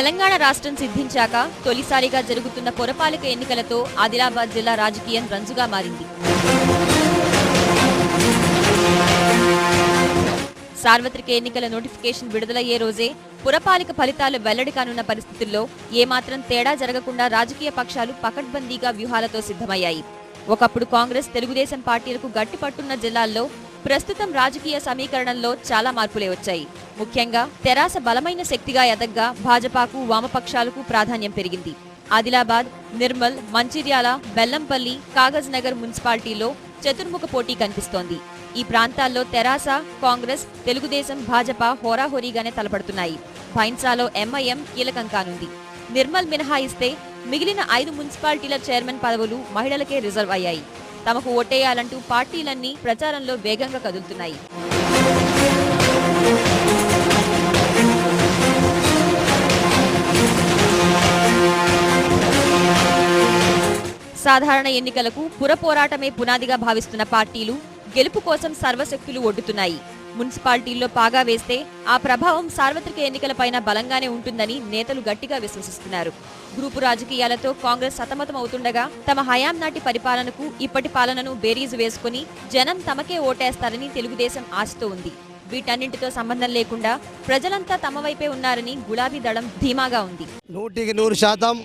తెలంగాణ రాష్ట్రం సిద్ధించాక తొలిసారిగా జరుగుతున్న పురపాలిక ఎన్నికలతో ఆదిలాబాద్ జిల్లా రాజకీయం రంజుగా మారింది. సార్వత్రిక ఎన్నికల నోటిఫికేషన్ విడుదలయ్యే రోజే పురపాలిక ఫలితాలు వెల్లడి కానున్న పరిస్థితుల్లో ఏమాత్రం తేడా జరగకుండా రాజకీయ పక్షాలు పకడ్బందీగా వ్యూహాలతో సిద్ధమయ్యాయి. ఒకప్పుడు కాంగ్రెస్, తెలుగుదేశం పార్టీలకు గట్టి పట్టున్న జిల్లాల్లో ప్రస్తుతం రాజకీయ సమీకరణంలో చాలా మార్పులే వచ్చాయి. ముఖ్యంగా తెరాస బలమైన శక్తిగా ఎదగ్గా భాజపాకు, వామపక్షాలకు ప్రాధాన్యం పెరిగింది. ఆదిలాబాద్, నిర్మల్, మంచిర్యాల, బెల్లంపల్లి, కాగజ్ నగర్ మున్సిపాలిటీలో చతుర్ముఖ పోటీ కనిపిస్తోంది. ఈ ప్రాంతాల్లో తెరాస, కాంగ్రెస్, తెలుగుదేశం, భాజపా హోరాహోరీగానే తలపడుతున్నాయి. భైన్సాలో ఎంఐఎం కీలకం కానుంది. నిర్మల్ మినహాయిస్తే మిగిలిన 5 మున్సిపాలిటీల చైర్మన్ పదవులు మహిళలకే రిజర్వ్ అయ్యాయి. తమకు ఓటేయాలంటూ పార్టీలన్నీ ప్రచారంలో వేగంగా కదులుతున్నాయి. సాధారణ ఎన్నికలకు పుర పోరాటమే పునాదిగా భావిస్తున్న పార్టీలు గెలుపు కోసం సర్వశక్తులు ఒడ్డుతున్నాయి. మున్సిపాలిటీల్లో పాగా వేస్తే ఆ ప్రభావం సార్వత్రిక ఎన్నికలపైన బలంగానే ఉంటుందని నేతలు గట్టిగా విశ్వసిస్తున్నారు. గ్రూపు రాజకీయాలతో కాంగ్రెస్ సతమతం అవుతుండగా తమ హయాం నాటి పరిపాలనకు ఇప్పటి పాలనను బేరీజు వేసుకుని జనం తమకే ఓటేస్తారని తెలుగుదేశం ఆశతో ఉంది. వీటన్నింటితో సంబంధం లేకుండా ప్రజలంతా తమ వైపే ఉన్నారని గులాబీ దళం ధీమాగా ఉంది. 100%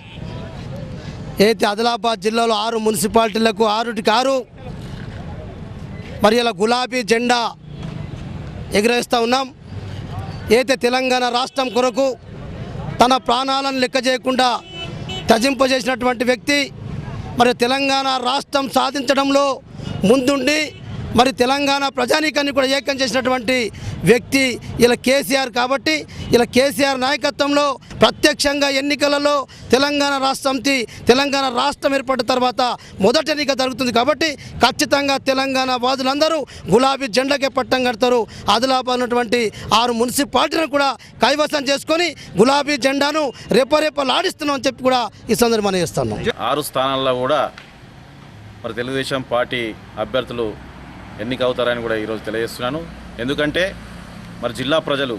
అయితే ఆదిలాబాద్ జిల్లాలో 6 మున్సిపాలిటీలకు 6 మరి ఇలా గులాబీ జెండా ఎగరేస్తూ ఉన్నాం. అయితే తెలంగాణ రాష్ట్రం కొరకు తన ప్రాణాలను లెక్క చేయకుండా త్యజింపజేసినటువంటి వ్యక్తి, మరి తెలంగాణ రాష్ట్రం సాధించడంలో ముందుండి మరి తెలంగాణ ప్రజానీకాన్ని కూడా ఏకం చేసినటువంటి వ్యక్తి ఇలా కేసీఆర్. కాబట్టి ఇలా కేసీఆర్ నాయకత్వంలో ప్రత్యక్షంగా ఎన్నికలలో తెలంగాణ రాష్ట్రం ఏర్పడిన తర్వాత మొదటి ఎన్నిక జరుగుతుంది. కాబట్టి ఖచ్చితంగా తెలంగాణ వాదులందరూ గులాబీ జెండాకే పట్టం కడతారు. ఆదిలాబాద్ ఉన్నటువంటి 6 మున్సిపాలిటీలను కూడా కైవసం చేసుకొని గులాబీ జెండాను రెపరెపలాడిస్తున్నాం అని చెప్పి కూడా ఈ సందర్భంగా మనం చేస్తున్నాం. 6 స్థానాల్లో కూడా మరి తెలుగుదేశం పార్టీ అభ్యర్థులు ఎన్నికవుతారని కూడా ఈరోజు తెలియజేస్తున్నాను. ఎందుకంటే మరి జిల్లా ప్రజలు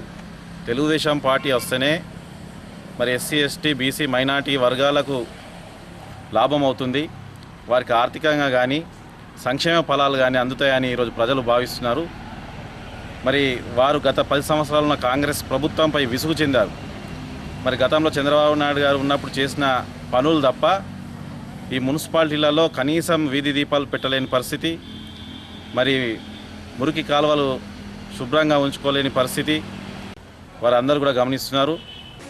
తెలుగుదేశం పార్టీ వస్తేనే మరి ఎస్సీ, ఎస్టీ, బీసీ, మైనార్టీ వర్గాలకు లాభం అవుతుంది, వారికి ఆర్థికంగా కానీ సంక్షేమ ఫలాలు కానీ అందుతాయని ఈరోజు ప్రజలు భావిస్తున్నారు. మరి వారు గత 10 సంవత్సరాలున్న కాంగ్రెస్ ప్రభుత్వంపై విసుగు చెందారు. మరి గతంలో చంద్రబాబు నాయుడు గారు ఉన్నప్పుడు చేసిన పనులు తప్ప ఈ మున్సిపాలిటీలలో కనీసం వీధి దీపాలు పెట్టలేని పరిస్థితి, మరి మురికి కాలువలు శుభ్రంగా ఉంచుకోలేని పరిస్థితి వారందరూ కూడా గమనిస్తున్నారు.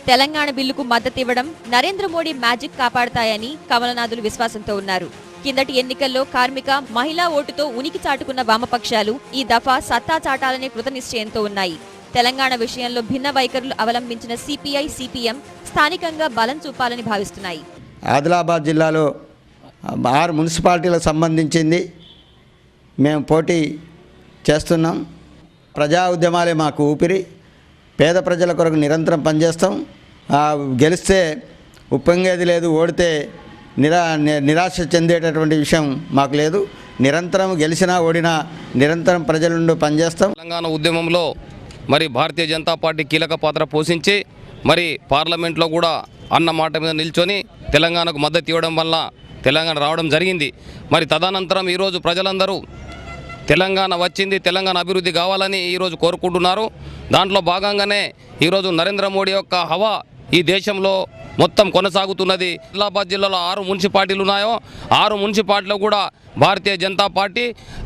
తెలంగాణ బిల్లుకు మద్దతు ఇవ్వడం నరేంద్ర మోడీ మ్యాజిక్ కాపాడతాయని కమలనాథులు విశ్వాసంతో ఉన్నారు. కిందటి ఎన్నికల్లో కార్మిక, మహిళా ఓటుతో ఉనికి చాటుకున్న వామపక్షాలు ఈ దఫా సత్తా చాటాలనే కృతనిశ్చయంతో ఉన్నాయి. తెలంగాణ విషయంలో భిన్న వైఖరులు అవలంబించిన సిపిఐ, సిపిఎం స్థానికంగా బలం చూపాలని భావిస్తున్నాయి. ఆదిలాబాద్ జిల్లాలో 6 మున్సిపాలిటీలకు సంబంధించింది మేము పోటీ చేస్తున్నాం. ప్రజా ఉద్యమాలే మాకు ఊపిరి. పేద ప్రజల కొరకు నిరంతరం పనిచేస్తాం. గెలిస్తే ఉప్పొంగేది లేదు, ఓడితే నిరాశ చెందేటటువంటి విషయం మాకు లేదు. నిరంతరం గెలిచినా ఓడినా నిరంతరం ప్రజల నుండి పనిచేస్తాం. తెలంగాణ ఉద్యమంలో మరి భారతీయ జనతా పార్టీ కీలక పాత్ర పోషించి మరి పార్లమెంట్లో కూడా అన్న మాట మీద నిల్చొని తెలంగాణకు మద్దతు ఇవ్వడం వల్ల తెలంగాణ రావడం జరిగింది. మరి తదనంతరం ఈరోజు ప్రజలందరూ తెలంగాణ వచ్చింది, తెలంగాణ అభివృద్ధి కావాలని ఈరోజు కోరుకుంటున్నారు. దాంట్లో భాగంగానే ఈరోజు నరేంద్ర మోడీ యొక్క హవా ఈ దేశంలో మొత్తం కొనసాగుతున్నది. ఆదిలాబాద్ జిల్లాలో 6 మున్సిపాలిటీలు ఉన్నాయో 6 మున్సిపాలిటీలో కూడా భారతీయ జనతా పార్టీ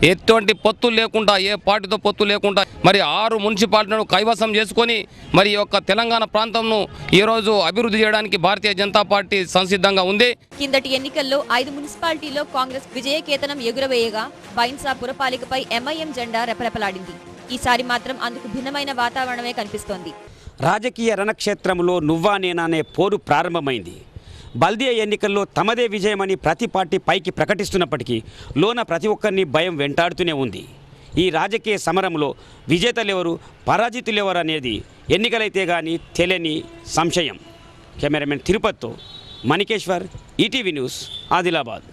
ఎటువంటి పొత్తు లేకుండా, ఏ పార్టీతో పొత్తు లేకుండా మరి 6 మున్సిపాలిటీలను కైవసం చేసుకొని మరి యొక్క తెలంగాణ ప్రాంతంను ఈరోజు అభివృద్ధి చేయడానికి భారతీయ జనతా పార్టీ సంసిద్ధంగా ఉంది. కిందటి ఎన్నికల్లో 5 మున్సిపాలిటీలో కాంగ్రెస్ విజయకేతనం ఎగురవేయగా బైన్సా పురపాలికపై ఎంఐఎం జెండా రెపరెపలాడింది. ఈసారి మాత్రం అందుకు భిన్నమైన వాతావరణమే కనిపిస్తోంది. రాజకీయ రణక్షేత్రంలో నువ్వా నేనా అనే పోరు ప్రారంభమైంది. బల్దియా ఎన్నికల్లో తమదే విజయమని ప్రతి పార్టీ పైకి ప్రకటిస్తున్నప్పటికీ లోన ప్రతి ఒక్కరిని భయం వెంటాడుతూనే ఉంది. ఈ రాజకీయ సమరంలో విజేతలెవరు, పరాజితులెవరు అనేది ఎన్నికలైతే కానీ తెలియని సంశయం. కెమెరామెన్ తిరుపతితో మణికేశ్వర్, ఈటీవీ న్యూస్, ఆదిలాబాద్.